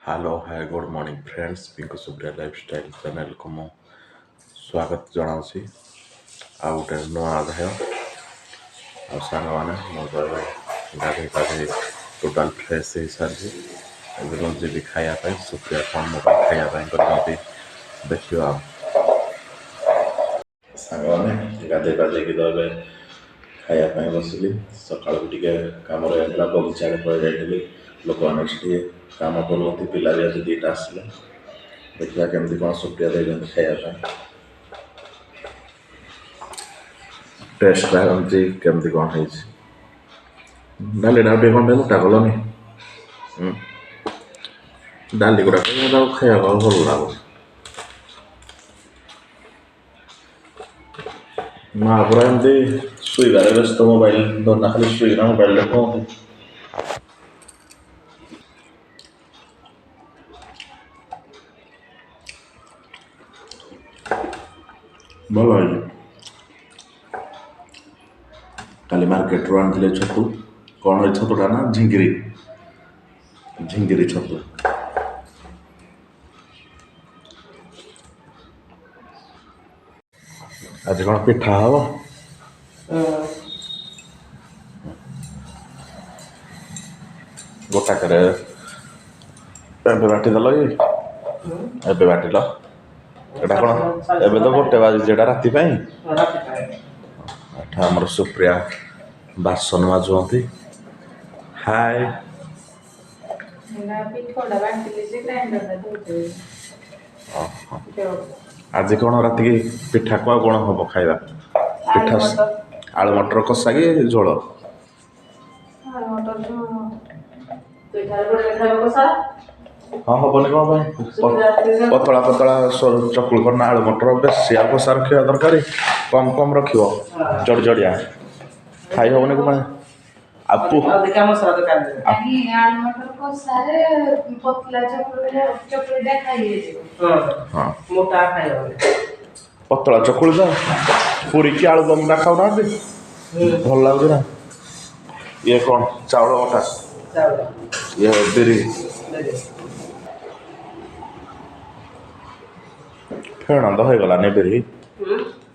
hello hi good morning friends Pinku Supriya lifestyle channel को मु स्वागत जनाऊँगी आ गोटे नुआ अध्याय आ सांग मैंने मोबाइल गाधे गाधे टोटाल फ्रेश हो सारी एवं जी खायापी सुप्रिया कौन मो खायापी करते देखिए सांग मैंने गाधे गाधे तो खायापी बसिली सका कम बगीचा पड़े जाइली लोक मैंने कम कर पिला भी आज दीटा आसला देखा केमती कौन सुप्रिया दे खायापी टेस्ट बाहर केमती कौन है डाली टे कौन मोटा कलनि डाली गुड़ा खाया भल लगो माँ पूरा एमती शुईबार व्यस्त मोबाइल धरना खाली शुईना मोबाइल देखो भल है काली मार्केट रू आनी छतु कौन है छतुटा ना झिंगिरी झिंगिरी छतु आज कौन पिठा हम गोटाक बाटी देल ये बाटिल एटा कौन एबे तो गोटे बाजी जेटा राति आमर सुप्रिया बासन माजुंती हाय आज कौन राति की पिठा को कौन हम खाଇବା पिठा आलू मटर कषा कि झोल हाँ हेनी कौन पतला पतला चकुल करना आलू मटर बेसी आ कषा रखा दरकार कम कम रख जड़जड़िया खाई हेनी कौन आपू पतला चकुल तो पूरी की आलू दम खाऊ ना भल लगे ना ये कौन चावल अटा ये बिरी फेण तो हो गलानी बिरी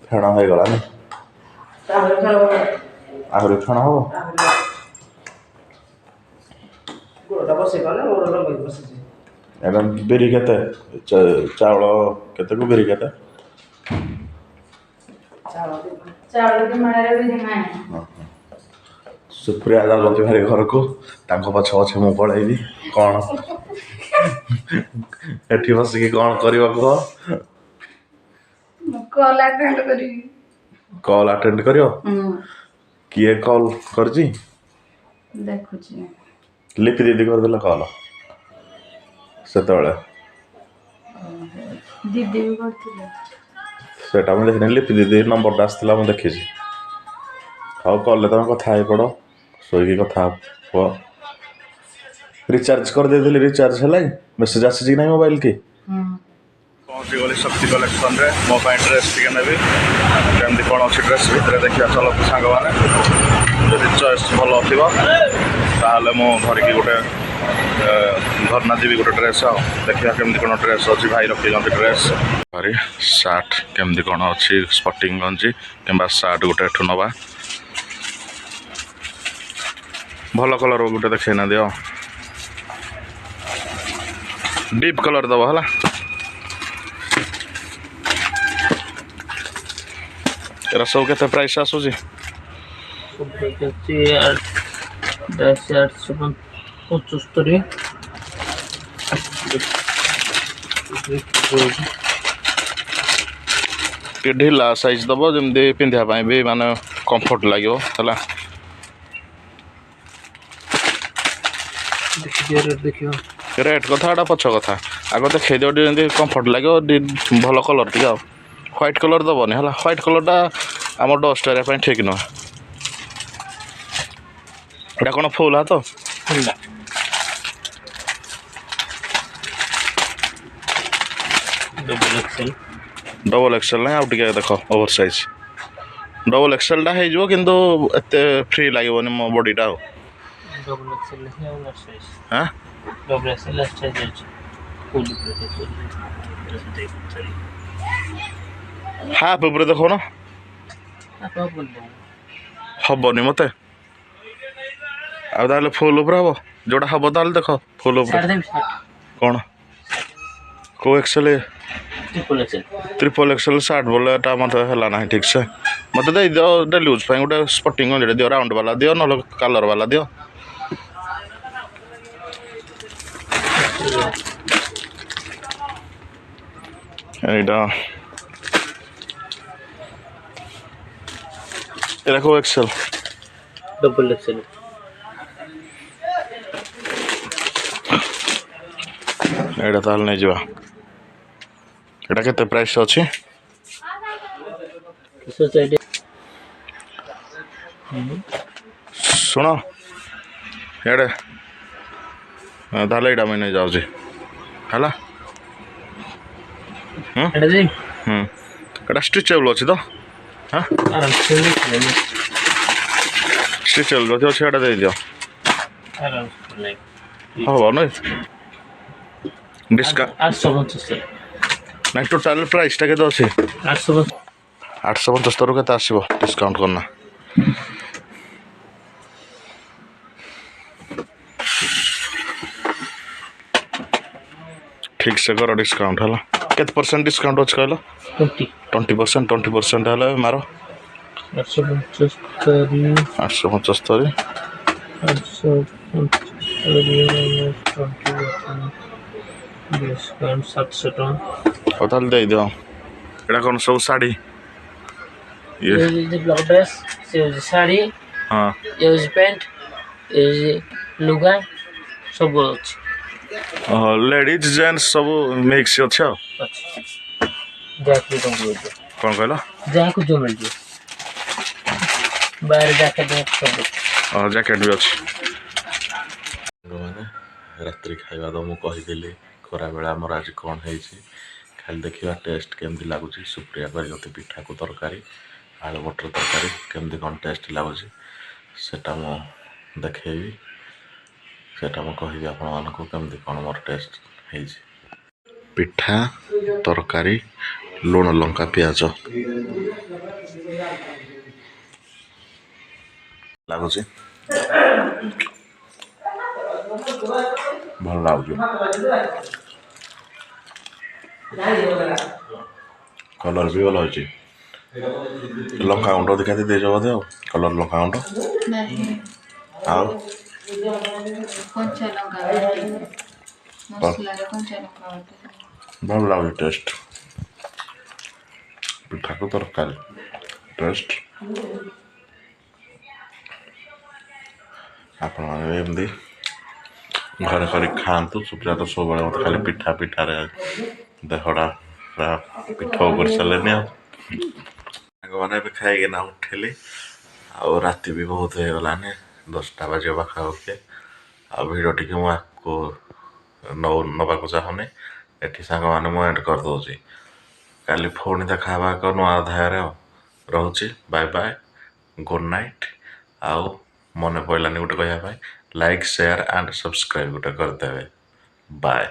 फेण हो गलानी आहरी फेण हम एवं बिरी केते चावल केते को बिरी केते सुप्रिया जाती भारी घर को पछ पछे मु पलैबी कौन एठी बसिकी कौन कर कॉल अटेंड करियो किए कॉल करजी लिपि दीदी करदेला कॉल सेतबेले दीदी भी करथिले सेटा मैं देखनी लिपि दीदी नंबर आसला मैं देखी हाँ कल तुम कथा पड़ शोक कथा हुआ रिचार्ज कर दे रिचार्ज है मेसेज आसी ना मोबाइल की पहुँची गली शक्ति कलेक्शन रे मो ड्रेस टे नेबी कमी कौन अच्छी ड्रेस भितर देखा चल सांग मैंने चॉइस भल थोड़ा मुझे गोटे धरना जी गोटे ड्रेस देखा केमती कौन ड्रेस अच्छी भाई रखी ड्रेस भारी सार्ट केमती कौन अच्छी स्पटिंग गंजी कि सार्ट गोटे एठू नवा भल कलर गोटे देखना दियो डीप कलर दब है एरा सब केते प्राइस आसुची 875 ढिला साइज दब जमी पिंधा भी माने कंफर्ट लगे है रेट कथा पछ कथा आग देखे दिव कंफर्ट लगे भल कलर टे व्हाइट कलर दबनी है व्हाइट कलरटा आम डस्ट एरिया ठीक नुह एटा कौन फुल हाथ डबल एक्सेल ना आउ टे देख ओवर साइज डबल एक्सेल हो किंतु एत फ्री लगे मो बॉडीटा डबल एक्सेल है और साइज हां double XL size full full half ଉପରେ ଦେଖ ନା ଆପଣ बोल ହବନି ମତେ ଆଉ ତାହେଲେ ଫୁଲ୍ ଉପରେ ହବ ଯୋଉଟା ହବ ତାହେଲେ ଦେଖ ଫୁଲ୍ ଉପରେ साढ़े देम କ'ଣ କେଉଁ Excel triple XL triple Excel shirt ବୋଲେ ଏଟା ମୋତେ ହେଲା ନାହିଁ ଠିକ୍ ସେ ମୋତେ ଦେଇଦିଅ ଡେଲି ୟୁଜ୍ ପାଇଁ ଗୋଟେ ସ୍ପଟିଂ ଗଞ୍ଜିଟେ ଦିଅ ରାଉଣ୍ଡ ବାଲା ଦିଅ ନହେଲେ କଲର୍ ବାଲା ଦିଅ ଏଇଟା ଏଇଟା କେଉଁ ଏକ୍ସେଲ୍ डबल एक्सेल ଏଇଟା ତାହେଲେ ନେଇଯିବା ଏଇଟା କେତେ ପ୍ରାଇସ୍ ଅଛି सोसाइटी ଶୁଣ ଇଆଡ଼େ ତାହେଲେ ଏଇଟା ମୁଇଁ ନେଇଯାଉଛି ହେଲା एटा दे ଏଇଟା ଷ୍ଟ୍ରେଚେବଲ୍ ଅଛି ତ ହଁ आराम से ଷ୍ଟ୍ରେଚେବଲ୍ ଅଛି ଏଇଟା ଦେଇଦିଅ आराम से लाइक ହବ ନାଇଁ ଡିସ୍କାଉଣ୍ଟ 875 ନାଇଁ ଟୋଟାଲ୍ ପ୍ରାଇସ୍ଟା କେତେ ଅଛି 875 875 କେତେ ଆସିବ ଡିସ୍କାଉଣ୍ଟ କରନା ଠିକ୍ ସେ କର ଡିସ୍କାଉଣ୍ଟ ହେଲା କେତେ ପରସେଣ୍ଟ ଡିସ୍କାଉଣ୍ଟ ଅଛି କହିଲ 20 20% ହେଲେ ମାର 875 875 डिस्काउंट 700 टଙ୍କା ହଉ ତାହେଲେ ଦେଇଦିଅ ଏଇଟା କ'ଣ ସବୁ ଶାଢ଼ୀ ଇଏ ये जो ब्लॉक ड्रेस से साड़ी ହଁ ये पैंट ये लुगा सब ଅଛି ଲେଡ଼ିଜ୍ ଜେଣ୍ଟସ୍ ସବୁ ମିକ୍ସ ଅଛି ଆଉ ଯାହାକୁ ତମକୁ ମିଳିଯିବ କ'ଣ କହିଲ ଯାହାକୁ ଯୋଉ ମିଳିଯିବ ବାହାରେ ଜ୍ୟାକେଟ୍ ସବୁ ଜ୍ୟାକେଟ୍ ବି ଅଛି ମାନେ ରାତ୍ରି ଖାଇବା ତ ମୁଁ କହିଥିଲି ଖରାବେଳେ ଆମର ଆଜି କ'ଣ ହେଇଛି ଖାଲି ଦେଖିବା ଟେଷ୍ଟ କେମିତି ଲାଗୁଛି ସୁପ୍ରିୟା କରିଛନ୍ତି ପିଠାକୁ ତରକାରୀ ଆଳୁ ମଟର ତରକାରୀ କେମିତି କ'ଣ ଟେଷ୍ଟ ଲାଗୁଛି ସେଟା ମୁଁ ଦେଖେଇବି ସେଟା ମୁଁ କହିବି ଆପଣମାନଙ୍କୁ କେମିତି କ'ଣ ମୋର ଟେଷ୍ଟ ହେଇଛି ପିଠା ତରକାରୀ ଲୁଣ ଲଙ୍କା ପିଆଜ ଲାଗୁଛି ଭଲ ଲାଗୁଛି କଲର୍ ବି ଭଲ ଅଛି ଲଙ୍କା ଗୁଣ୍ଡ ଦେଖା ଦେଇଛ ବୋଧେ ଆଉ କଲର୍ ଲଙ୍କା ଗୁଣ୍ଡ ଆଉ କଞ୍ଚା ଲଙ୍କା ମସଲାରେ କଞ୍ଚା ଲଙ୍କା ଭଲ ଲାଗୁଛି ଟେଷ୍ଟ ପିଠାକୁ ତରକାରୀ ଟେଷ୍ଟ ଆପଣମାନେ ବି ଏମିତି ଘରେ କରି ଖାଆନ୍ତୁ ସୁପ୍ରିୟା ତ ସବୁବେଳେ ମୋତେ ଖାଲି ପିଠାରେ ଦେହଟା ପୁରା ପିଠ କରିସାରିଲେନି ଆଉ ସାଙ୍ଗମାନେ ଏବେ ଖାଇକିନା ଉଠିଲି ଆଉ ରାତି ବି ବହୁତ ହେଇଗଲାନି 10ଟା ବାଜିବ ପାଖାପାଖି ଆଉ ଭିଡ଼ିଓ ଟିକେ ମୁଁ ଆକୁ ନେବାକୁ ଚାହୁଁନି ଏଠି ସାଙ୍ଗମାନେ ମୁଁ ଏଣ୍ଡ କରିଦେଉଛି କାଲି ପୁଣି ଦେଖା ହେବା ଏକ ନୂଆ ଅଧ୍ୟାୟରେ ଆଉ ରହୁଛି ବାଏ ବାଏ ଗୁଡ଼୍ ନାଇଟ୍ ଆଉ ମନେ ପଡ଼ିଲାନି ଗୋଟେ କହିବା ପାଇଁ ଲାଇକ୍ ସେୟାର ଆଣ୍ଡ ସବସ୍କ୍ରାଇବ୍ ଗୋଟେ କରିଦେବେ ବାଏ